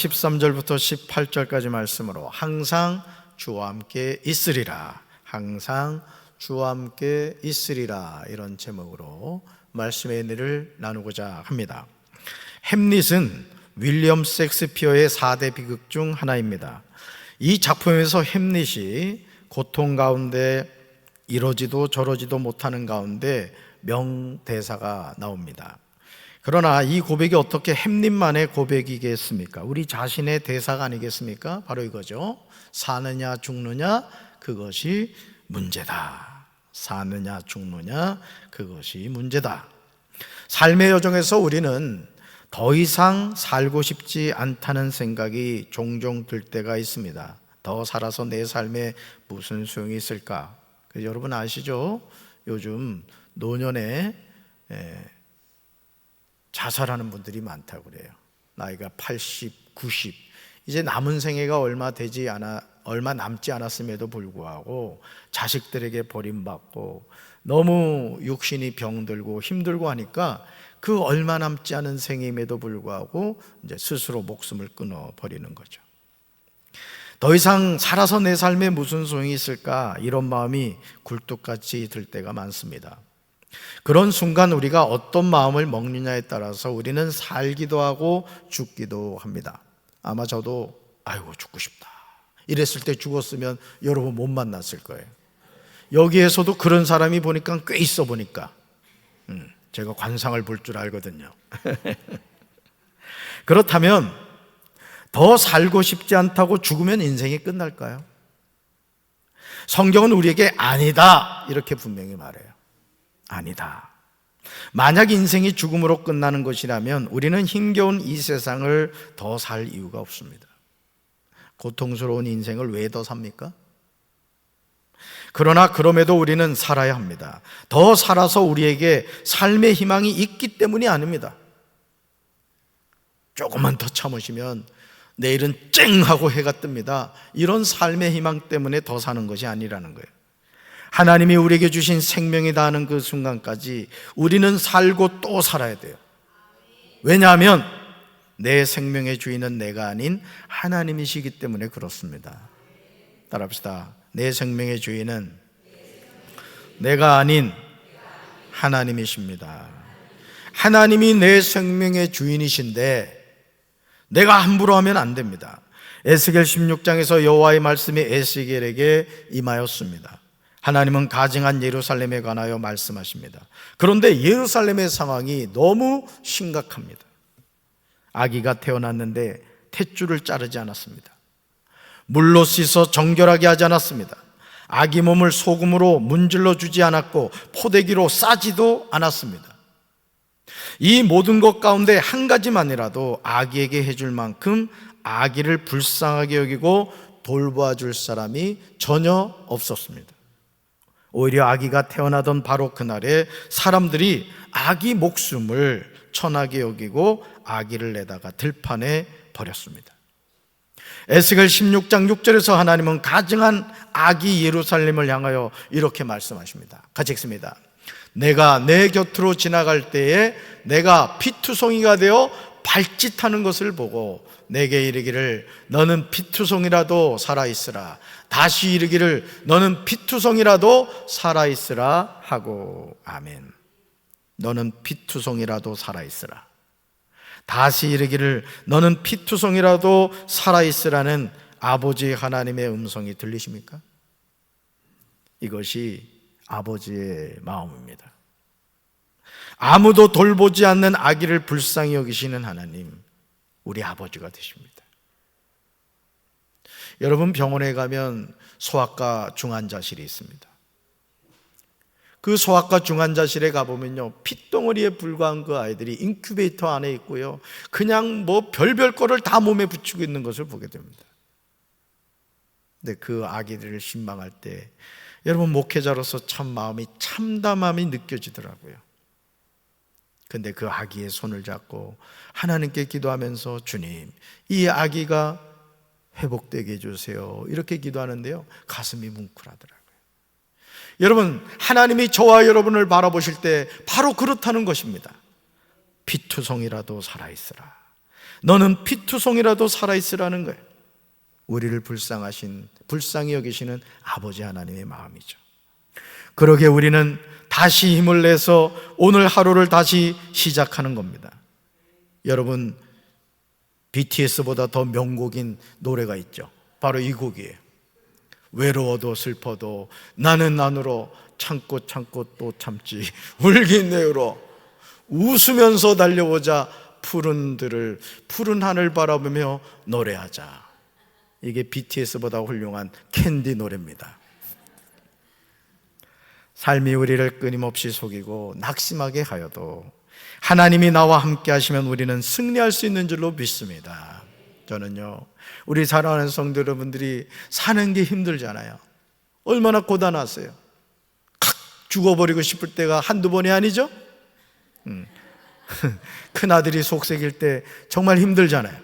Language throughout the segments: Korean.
13절부터 18절까지 말씀으로 항상 주와 함께 있으리라, 항상 주와 함께 있으리라, 이런 제목으로 말씀의 은혜를 나누고자 합니다. 햄릿은 윌리엄 셰익스피어의 4대 비극 중 하나입니다. 이 작품에서 햄릿이 고통 가운데 이러지도 저러지도 못하는 가운데 명대사가 나옵니다. 그러나 이 고백이 어떻게 햄릿만의 고백이겠습니까? 우리 자신의 대사가 아니겠습니까? 바로 이거죠. 사느냐 죽느냐 그것이 문제다. 사느냐 죽느냐 그것이 문제다. 삶의 여정에서 우리는 더 이상 살고 싶지 않다는 생각이 종종 들 때가 있습니다. 더 살아서 내 삶에 무슨 소용이 있을까? 여러분 아시죠? 요즘 노년에 자살하는 분들이 많다고 그래요. 나이가 80, 90, 이제 남은 생애가 얼마 남지 않았음에도 불구하고 자식들에게 버림받고 너무 육신이 병들고 힘들고 하니까 그 얼마 남지 않은 생임에도 불구하고 이제 스스로 목숨을 끊어버리는 거죠. 더 이상 살아서 내 삶에 무슨 소용이 있을까? 이런 마음이 굴뚝같이 들 때가 많습니다. 그런 순간 우리가 어떤 마음을 먹느냐에 따라서 우리는 살기도 하고 죽기도 합니다. 아마 저도 아이고 죽고 싶다 이랬을 때 죽었으면 여러분 못 만났을 거예요. 여기에서도 그런 사람이 보니까 꽤 있어 보니까 제가 관상을 볼 줄 알거든요. 그렇다면 더 살고 싶지 않다고 죽으면 인생이 끝날까요? 성경은 우리에게 아니다 이렇게 분명히 말해요. 아니다. 만약 인생이 죽음으로 끝나는 것이라면 우리는 힘겨운 이 세상을 더 살 이유가 없습니다. 고통스러운 인생을 왜 더 삽니까? 그러나 그럼에도 우리는 살아야 합니다. 더 살아서 우리에게 삶의 희망이 있기 때문이 아닙니다. 조금만 더 참으시면 내일은 쨍 하고 해가 뜹니다. 이런 삶의 희망 때문에 더 사는 것이 아니라는 거예요. 하나님이 우리에게 주신 생명이 다하는 그 순간까지 우리는 살고 또 살아야 돼요. 왜냐하면 내 생명의 주인은 내가 아닌 하나님이시기 때문에 그렇습니다. 따라합시다. 내 생명의 주인은 내가 아닌 하나님이십니다. 하나님이 내 생명의 주인이신데 내가 함부로 하면 안 됩니다. 에스겔 16장에서 여호와의 말씀이 에스겔에게 임하였습니다. 하나님은 가증한 예루살렘에 관하여 말씀하십니다. 그런데 예루살렘의 상황이 너무 심각합니다. 아기가 태어났는데 탯줄을 자르지 않았습니다. 물로 씻어 정결하게 하지 않았습니다. 아기 몸을 소금으로 문질러 주지 않았고 포대기로 싸지도 않았습니다. 이 모든 것 가운데 한 가지만이라도 아기에게 해줄 만큼 아기를 불쌍하게 여기고 돌봐줄 사람이 전혀 없었습니다. 오히려 아기가 태어나던 바로 그날에 사람들이 아기 목숨을 천하게 여기고 아기를 내다가 들판에 버렸습니다. 에스겔 16장 6절에서 하나님은 가증한 아기 예루살렘을 향하여 이렇게 말씀하십니다. 같이 읽습니다. 내가 내 곁으로 지나갈 때에 내가 피투성이가 되어 발짓하는 것을 보고 내게 이르기를 너는 피투성이라도 살아있으라. 다시 이르기를 너는 피투성이라도 살아있으라 하고. 아멘. 너는 피투성이라도 살아있으라. 다시 이르기를 너는 피투성이라도 살아있으라는 아버지 하나님의 음성이 들리십니까? 이것이 아버지의 마음입니다. 아무도 돌보지 않는 아기를 불쌍히 여기시는 하나님, 우리 아버지가 되십니다. 여러분 병원에 가면 소아과 중환자실이 있습니다. 그 소아과 중환자실에 가보면요, 핏덩어리에 불과한 그 아이들이 인큐베이터 안에 있고요, 그냥 뭐 별별 거를 다 몸에 붙이고 있는 것을 보게 됩니다. 근데 그 아기들을 신방할 때 여러분 목회자로서 참 마음이 참담함이 느껴지더라고요. 근데 그 아기의 손을 잡고 하나님께 기도하면서 주님, 이 아기가 회복되게 해주세요 이렇게 기도하는데요, 가슴이 뭉클하더라고요. 여러분 하나님이 저와 여러분을 바라보실 때 바로 그렇다는 것입니다. 피투성이라도 살아있으라. 너는 피투성이라도 살아있으라는 거예요. 우리를 불쌍히 여기시는 아버지 하나님의 마음이죠. 그러기에 우리는 다시 힘을 내서 오늘 하루를 다시 시작하는 겁니다. 여러분, BTS보다 더 명곡인 노래가 있죠. 바로 이 곡이에요. 외로워도 슬퍼도 나는 나누러 참고 또 참지 울긴 내으러 웃으면서 달려보자 푸른 하늘 바라보며 노래하자. 이게 BTS보다 훌륭한 캔디 노래입니다. 삶이 우리를 끊임없이 속이고 낙심하게 하여도 하나님이 나와 함께 하시면 우리는 승리할 수 있는 줄로 믿습니다. 저는요, 우리 사랑하는 성도 여러분들이 사는 게 힘들잖아요. 얼마나 고단하세요. 칵 죽어버리고 싶을 때가 한두 번이 아니죠? 큰아들이 속삭일 때 정말 힘들잖아요.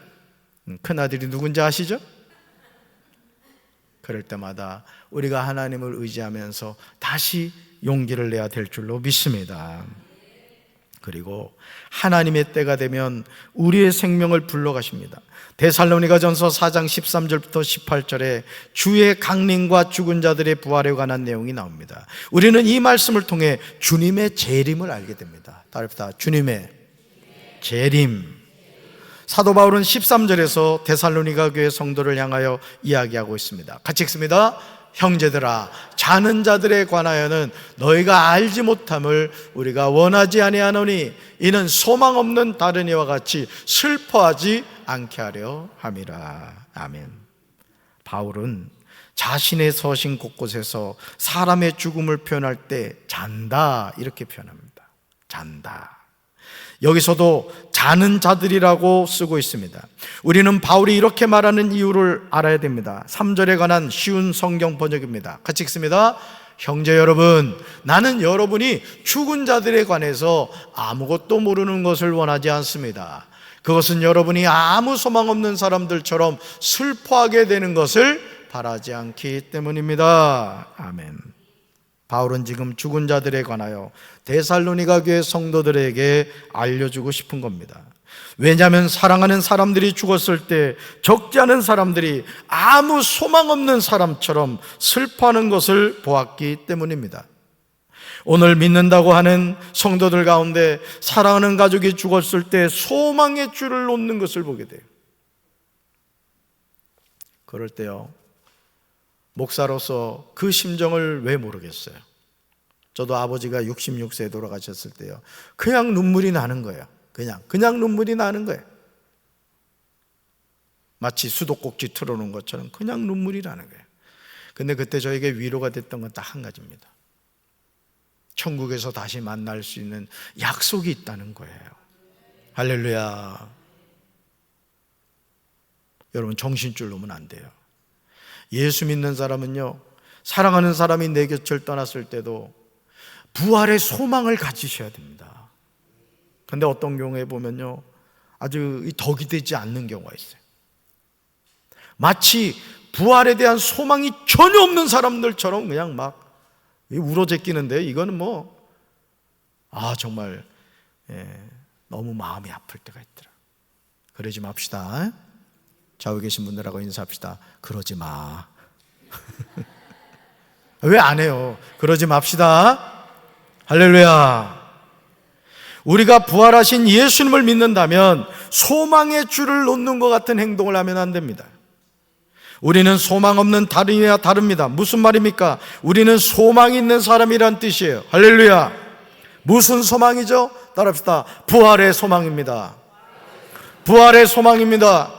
큰아들이 누군지 아시죠? 그럴 때마다 우리가 하나님을 의지하면서 다시 용기를 내야 될 줄로 믿습니다. 그리고 하나님의 때가 되면 우리의 생명을 불러가십니다. 데살로니가전서 4장 13절부터 18절에 주의 강림과 죽은 자들의 부활에 관한 내용이 나옵니다. 우리는 이 말씀을 통해 주님의 재림을 알게 됩니다. 따릅시다. 주님의 재림. 사도 바울은 13절에서 데살로니가 교회 성도를 향하여 이야기하고 있습니다. 같이 읽습니다. 형제들아, 자는 자들에 관하여는 너희가 알지 못함을 우리가 원하지 아니하노니 이는 소망 없는 다른 이와 같이 슬퍼하지 않게 하려 함이라. 아멘. 바울은 자신의 서신 곳곳에서 사람의 죽음을 표현할 때 잔다 이렇게 표현합니다. 잔다. 여기서도 자는 자들이라고 쓰고 있습니다. 우리는 바울이 이렇게 말하는 이유를 알아야 됩니다. 3절에 관한 쉬운 성경 번역입니다. 같이 읽습니다. 형제 여러분, 나는 여러분이 죽은 자들에 관해서 아무것도 모르는 것을 원하지 않습니다. 그것은 여러분이 아무 소망 없는 사람들처럼 슬퍼하게 되는 것을 바라지 않기 때문입니다. 아멘. 바울은 지금 죽은 자들에 관하여 데살로니가 교회 성도들에게 알려주고 싶은 겁니다. 왜냐하면 사랑하는 사람들이 죽었을 때 적지 않은 사람들이 아무 소망 없는 사람처럼 슬퍼하는 것을 보았기 때문입니다. 오늘 믿는다고 하는 성도들 가운데 사랑하는 가족이 죽었을 때 소망의 줄을 놓는 것을 보게 돼요. 그럴 때요, 목사로서 그 심정을 왜 모르겠어요. 저도 아버지가 66세에 돌아가셨을 때요, 그냥 눈물이 나는 거예요. 그냥 눈물이 나는 거예요. 마치 수도꼭지 틀어놓은 것처럼 그냥 눈물이 나는 거예요. 근데 그때 저에게 위로가 됐던 건 딱 한 가지입니다. 천국에서 다시 만날 수 있는 약속이 있다는 거예요. 할렐루야. 여러분, 정신줄 놓으면 안 돼요. 예수 믿는 사람은요, 사랑하는 사람이 내 곁을 떠났을 때도 부활의 소망을 가지셔야 됩니다. 그런데 어떤 경우에 보면요, 아주 덕이 되지 않는 경우가 있어요. 마치 부활에 대한 소망이 전혀 없는 사람들처럼 그냥 막 울어제끼는데, 이거는 정말 너무 마음이 아플 때가 있더라. 그러지 맙시다. 좌우에 계신 분들하고 인사합시다. 그러지 마. 왜 안 해요? 그러지 맙시다. 할렐루야. 우리가 부활하신 예수님을 믿는다면 소망의 줄을 놓는 것 같은 행동을 하면 안 됩니다. 우리는 소망 없는 다른이와 다릅니다. 무슨 말입니까? 우리는 소망이 있는 사람이란 뜻이에요. 할렐루야. 무슨 소망이죠? 따라합시다. 부활의 소망입니다. 부활의 소망입니다.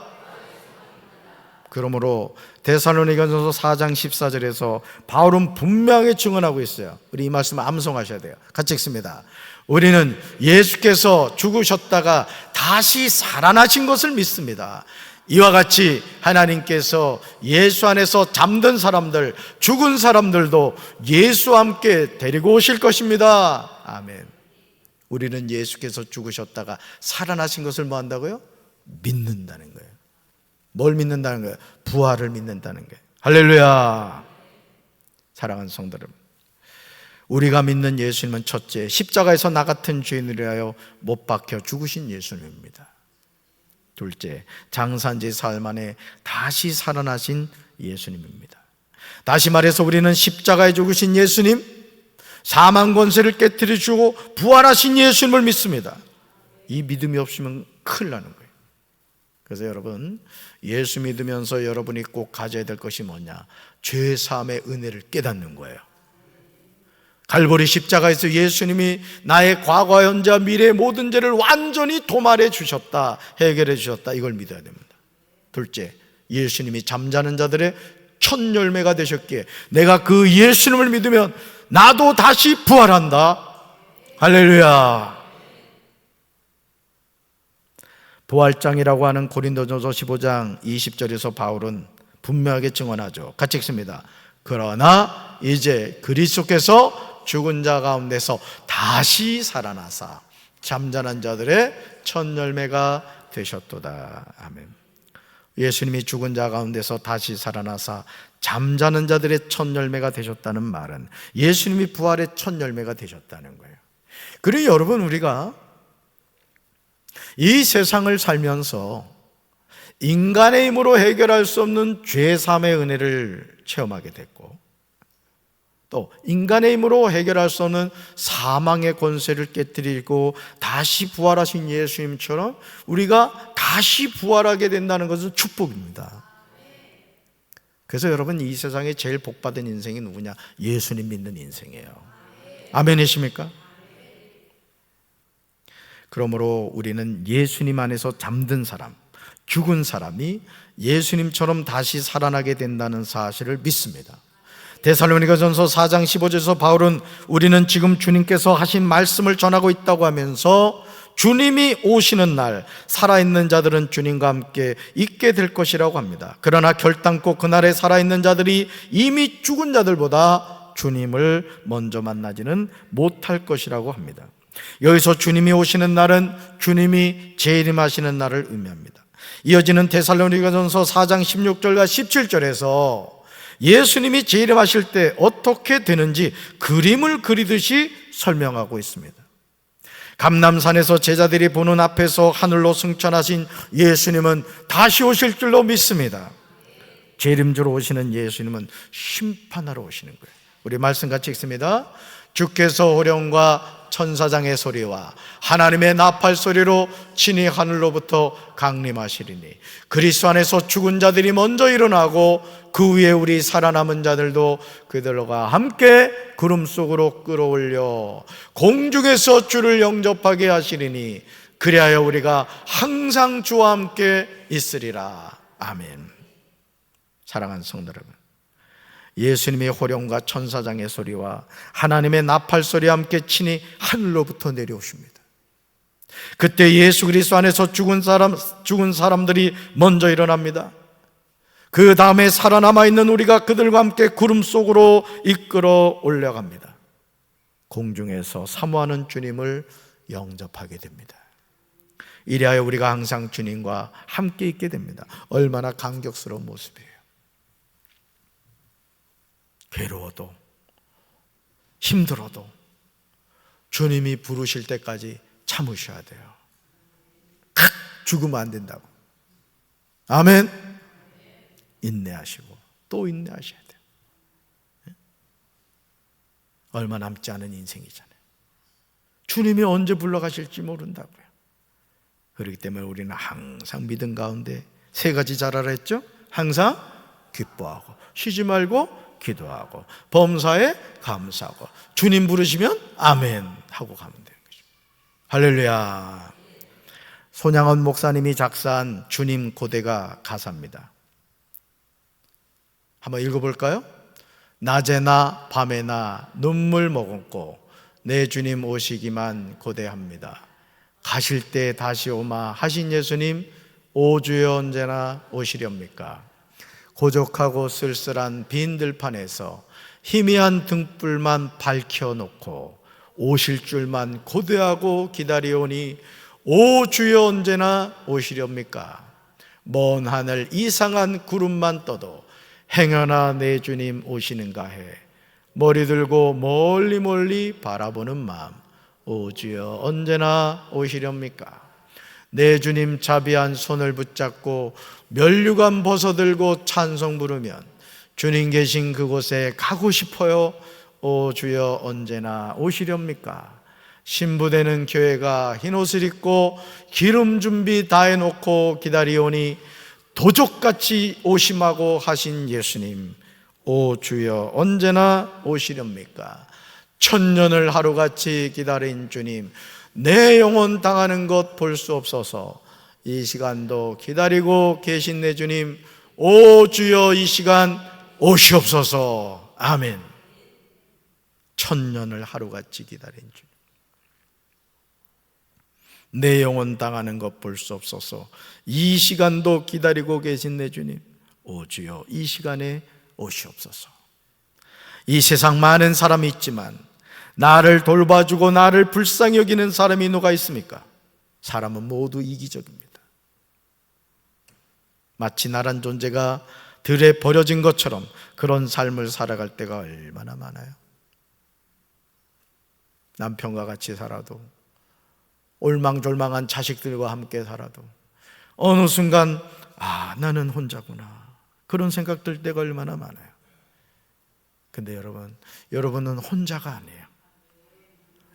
그러므로 데살로니가전서 4장 14절에서 바울은 분명히 증언하고 있어요. 우리 이 말씀을 암송하셔야 돼요. 같이 읽습니다. 우리는 예수께서 죽으셨다가 다시 살아나신 것을 믿습니다. 이와 같이 하나님께서 예수 안에서 잠든 사람들, 죽은 사람들도 예수와 함께 데리고 오실 것입니다. 아멘. 우리는 예수께서 죽으셨다가 살아나신 것을 뭐 한다고요? 믿는다는 거예요. 뭘 믿는다는 거예요? 부활을 믿는다는 거예요. 할렐루야. 사랑하는 성도 여러분, 우리가 믿는 예수님은 첫째, 십자가에서 나 같은 죄인을 위하여 못 박혀 죽으신 예수님입니다. 둘째, 장사한 지 사흘 만에 다시 살아나신 예수님입니다. 다시 말해서 우리는 십자가에 죽으신 예수님, 사망 권세를 깨뜨려 주고 부활하신 예수님을 믿습니다. 이 믿음이 없으면 큰일 나는 거예요. 그래서 여러분, 예수 믿으면서 여러분이 꼭 가져야 될 것이 뭐냐? 죄 사함의 은혜를 깨닫는 거예요. 갈보리 십자가에서 예수님이 나의 과거, 현재, 미래의 모든 죄를 완전히 도말해 주셨다, 해결해 주셨다, 이걸 믿어야 됩니다. 둘째, 예수님이 잠자는 자들의 첫 열매가 되셨기에 내가 그 예수님을 믿으면 나도 다시 부활한다. 할렐루야. 부활장이라고 하는 고린도전서 15장 20절에서 바울은 분명하게 증언하죠. 같이 읽습니다. 그러나 이제 그리스도께서 죽은 자 가운데서 다시 살아나사 잠자는 자들의 첫 열매가 되셨도다. 아멘. 예수님이 죽은 자 가운데서 다시 살아나사 잠자는 자들의 첫 열매가 되셨다는 말은 예수님이 부활의 첫 열매가 되셨다는 거예요. 그리고 여러분, 우리가 이 세상을 살면서 인간의 힘으로 해결할 수 없는 죄사함의 은혜를 체험하게 됐고, 또 인간의 힘으로 해결할 수 없는 사망의 권세를 깨뜨리고 다시 부활하신 예수님처럼 우리가 다시 부활하게 된다는 것은 축복입니다. 그래서 여러분, 이 세상에 제일 복받은 인생이 누구냐? 예수님 믿는 인생이에요. 아멘이십니까? 그러므로 우리는 예수님 안에서 잠든 사람, 죽은 사람이 예수님처럼 다시 살아나게 된다는 사실을 믿습니다. 데살로니가전서 4장 15절에서 바울은 우리는 지금 주님께서 하신 말씀을 전하고 있다고 하면서 주님이 오시는 날 살아있는 자들은 주님과 함께 있게 될 것이라고 합니다. 그러나 결단코 그날에 살아있는 자들이 이미 죽은 자들보다 주님을 먼저 만나지는 못할 것이라고 합니다. 여기서 주님이 오시는 날은 주님이 재림하시는 날을 의미합니다. 이어지는 데살로니가전서 4장 16절과 17절에서 예수님이 재림하실 때 어떻게 되는지 그림을 그리듯이 설명하고 있습니다. 감람산에서 제자들이 보는 앞에서 하늘로 승천하신 예수님은 다시 오실 줄로 믿습니다. 재림주로 오시는 예수님은 심판하러 오시는 거예요. 우리 말씀 같이 읽습니다. 주께서 호령과 천사장의 소리와 하나님의 나팔 소리로 친히 하늘로부터 강림하시리니 그리스도 안에서 죽은 자들이 먼저 일어나고 그 위에 우리 살아남은 자들도 그들과 함께 구름 속으로 끌어올려 공중에서 주를 영접하게 하시리니 그리하여 우리가 항상 주와 함께 있으리라. 아멘. 사랑하는 성도 여러분, 예수님의 호령과 천사장의 소리와 하나님의 나팔 소리와 함께 친히 하늘로부터 내려오십니다. 그때 예수 그리스도 안에서 죽은 사람들이 먼저 일어납니다. 그 다음에 살아남아 있는 우리가 그들과 함께 구름 속으로 이끌어 올라갑니다. 공중에서 사모하는 주님을 영접하게 됩니다. 이리하여 우리가 항상 주님과 함께 있게 됩니다. 얼마나 감격스러운 모습이에요. 괴로워도 힘들어도 주님이 부르실 때까지 참으셔야 돼요. 죽으면 안 된다고. 아멘. 인내하시고 또 인내하셔야 돼요. 얼마 남지 않은 인생이잖아요. 주님이 언제 불러가실지 모른다고요. 그렇기 때문에 우리는 항상 믿음 가운데 세 가지 잘하라 했죠. 항상 기뻐하고 쉬지 말고 기도하고 범사에 감사하고 주님 부르시면 아멘 하고 가면 되는 거죠. 할렐루야. 손양원 목사님이 작사한 주님 고대가 가사입니다. 한번 읽어볼까요? 낮에나 밤에나 눈물 머금고 내 주님 오시기만 고대합니다. 가실 때 다시 오마 하신 예수님, 오 주여 언제나 오시렵니까? 고적하고 쓸쓸한 빈 들판에서 희미한 등불만 밝혀놓고 오실 줄만 고대하고 기다리오니 오 주여 언제나 오시렵니까? 먼 하늘 이상한 구름만 떠도 행여나 내 주님 오시는가 해 머리 들고 멀리 멀리 바라보는 마음, 오 주여 언제나 오시렵니까? 내 주님 자비한 손을 붙잡고 면류관 벗어들고 찬송 부르면 주님 계신 그곳에 가고 싶어요. 오 주여 언제나 오시렵니까? 신부되는 교회가 흰옷을 입고 기름 준비 다 해놓고 기다리오니 도적같이 오심하고 하신 예수님, 오 주여 언제나 오시렵니까? 천년을 하루같이 기다린 주님, 내 영혼 당하는 것 볼 수 없어서 이 시간도 기다리고 계신 내 주님, 오 주여 이 시간 오시옵소서. 아멘. 천년을 하루같이 기다린 주님, 내 영혼 당하는 것 볼 수 없어서 이 시간도 기다리고 계신 내 주님, 오 주여 이 시간에 오시옵소서. 이 세상 많은 사람이 있지만 나를 돌봐주고 나를 불쌍히 여기는 사람이 누가 있습니까? 사람은 모두 이기적입니다. 마치 나란 존재가 들에 버려진 것처럼 그런 삶을 살아갈 때가 얼마나 많아요. 남편과 같이 살아도, 올망졸망한 자식들과 함께 살아도 어느 순간 나는 혼자구나, 그런 생각 들 때가 얼마나 많아요. 근데 여러분은 혼자가 아니에요.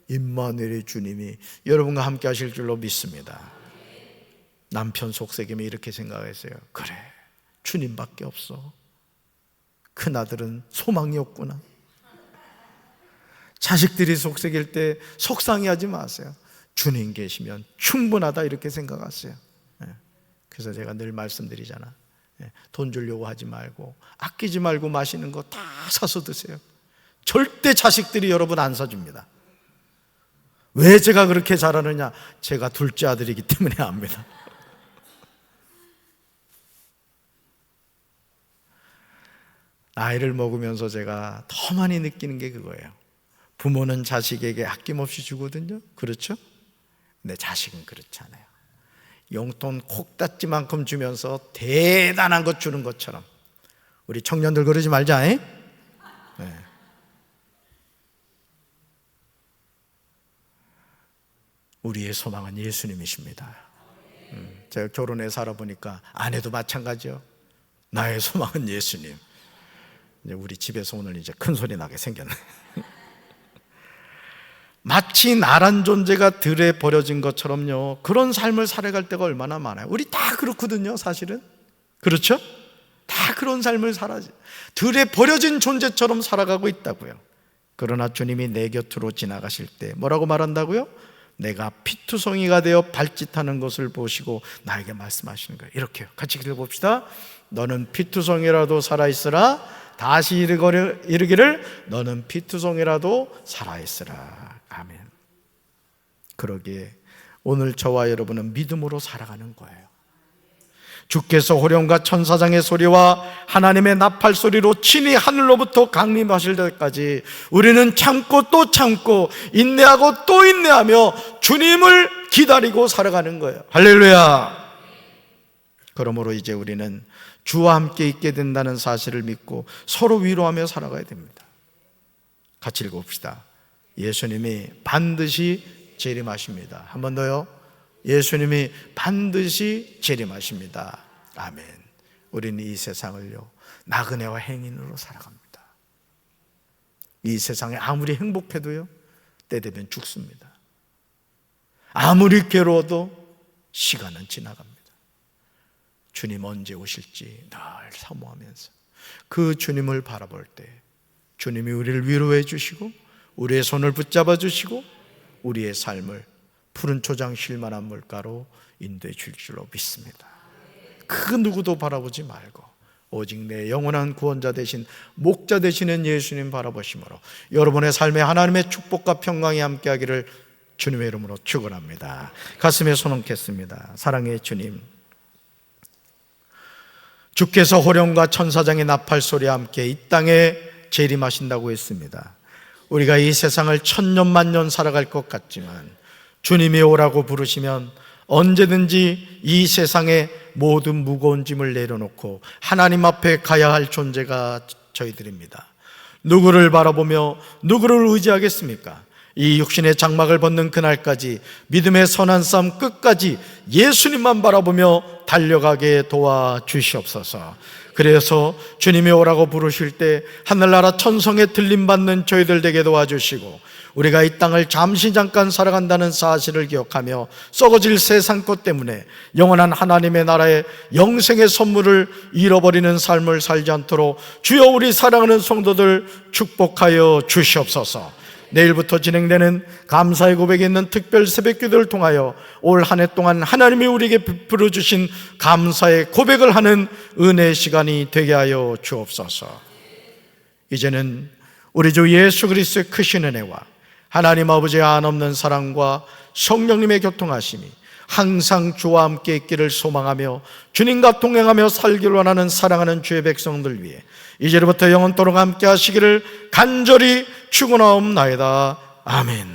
임마누엘의 주님이 여러분과 함께 하실 줄로 믿습니다. 남편 속삭임에 이렇게 생각했어요. 그래, 주님밖에 없어. 큰아들은 소망이 없구나. 자식들이 속삭일 때 속상해하지 마세요. 주님 계시면 충분하다, 이렇게 생각하세요. 그래서 제가 늘 말씀드리잖아. 돈 주려고 하지 말고, 아끼지 말고 맛있는 거 다 사서 드세요. 절대 자식들이 여러분 안 사줍니다. 왜 제가 그렇게 잘하느냐? 제가 둘째 아들이기 때문에 압니다. 나이를 먹으면서 제가 더 많이 느끼는 게 그거예요. 부모는 자식에게 아낌없이 주거든요. 그렇죠? 근데 자식은 그렇지 않아요. 용돈 콕닫지만큼 주면서 대단한 것 주는 것처럼. 우리 청년들 그러지 말자. 네. 우리의 소망은 예수님이십니다. 제가 결혼해 살아보니까 아내도 마찬가지요. 나의 소망은 예수님. 이제 우리 집에서 오늘 이제 큰 소리 나게 생겼네. 마치 나란 존재가 들에 버려진 것처럼요, 그런 삶을 살아갈 때가 얼마나 많아요. 우리 다 그렇거든요, 사실은. 그렇죠? 다 그런 삶을 들에 버려진 존재처럼 살아가고 있다고요. 그러나 주님이 내 곁으로 지나가실 때 뭐라고 말한다고요? 내가 피투성이가 되어 발짓하는 것을 보시고 나에게 말씀하시는 거예요. 이렇게요. 같이 읽어봅시다. 너는 피투성이라도 살아있으라. 다시 이르기를 너는 피투성이라도 살아있으라. 아멘. 그러기에 오늘 저와 여러분은 믿음으로 살아가는 거예요. 주께서 호령과 천사장의 소리와 하나님의 나팔 소리로 친히 하늘로부터 강림하실 때까지 우리는 참고 또 참고 인내하고 또 인내하며 주님을 기다리고 살아가는 거예요. 할렐루야. 그러므로 이제 우리는 주와 함께 있게 된다는 사실을 믿고 서로 위로하며 살아가야 됩니다. 같이 읽어봅시다. 예수님이 반드시 재림하십니다. 한 번 더요. 예수님이 반드시 재림하십니다. 아멘. 우리는 이 세상을요, 나그네와 행인으로 살아갑니다. 이 세상에 아무리 행복해도요, 때 되면 죽습니다. 아무리 괴로워도 시간은 지나갑니다. 주님 언제 오실지 늘 사모하면서 그 주님을 바라볼 때 주님이 우리를 위로해 주시고 우리의 손을 붙잡아 주시고 우리의 삶을 푸른 초장 쉴만한 물가로 인도해 줄 줄로 믿습니다. 그 누구도 바라보지 말고 오직 내 영원한 구원자 되신 목자 되시는 예수님 바라보심으로 여러분의 삶에 하나님의 축복과 평강이 함께하기를 주님의 이름으로 축원합니다. 가슴에 손 얹겠습니다. 사랑의 주님, 주께서 호령과 천사장의 나팔 소리와 함께 이 땅에 재림하신다고 했습니다. 우리가 이 세상을 천년 만년 살아갈 것 같지만 주님이 오라고 부르시면 언제든지 이 세상의 모든 무거운 짐을 내려놓고 하나님 앞에 가야 할 존재가 저희들입니다. 누구를 바라보며 누구를 의지하겠습니까? 이 육신의 장막을 벗는 그날까지 믿음의 선한 싸움 끝까지 예수님만 바라보며 달려가게 도와주시옵소서. 그래서 주님이 오라고 부르실 때 하늘나라 천성에 들림받는 저희들 되게 도와주시고, 우리가 이 땅을 잠깐 살아간다는 사실을 기억하며 썩어질 세상 것 때문에 영원한 하나님의 나라의 영생의 선물을 잃어버리는 삶을 살지 않도록 주여 우리 사랑하는 성도들 축복하여 주시옵소서. 내일부터 진행되는 감사의 고백에 있는 특별 새벽기도를 통하여 올 한 해 동안 하나님이 우리에게 베풀어 주신 감사의 고백을 하는 은혜의 시간이 되게 하여 주옵소서. 이제는 우리 주 예수 그리스도의 크신 은혜와 하나님 아버지의 한없는 사랑과 성령님의 교통하심이 항상 주와 함께 있기를 소망하며 주님과 동행하며 살기를 원하는 사랑하는 주의 백성들 위해 이제부터 영원토록 함께 하시기를 간절히 축원하옵나이다. 아멘.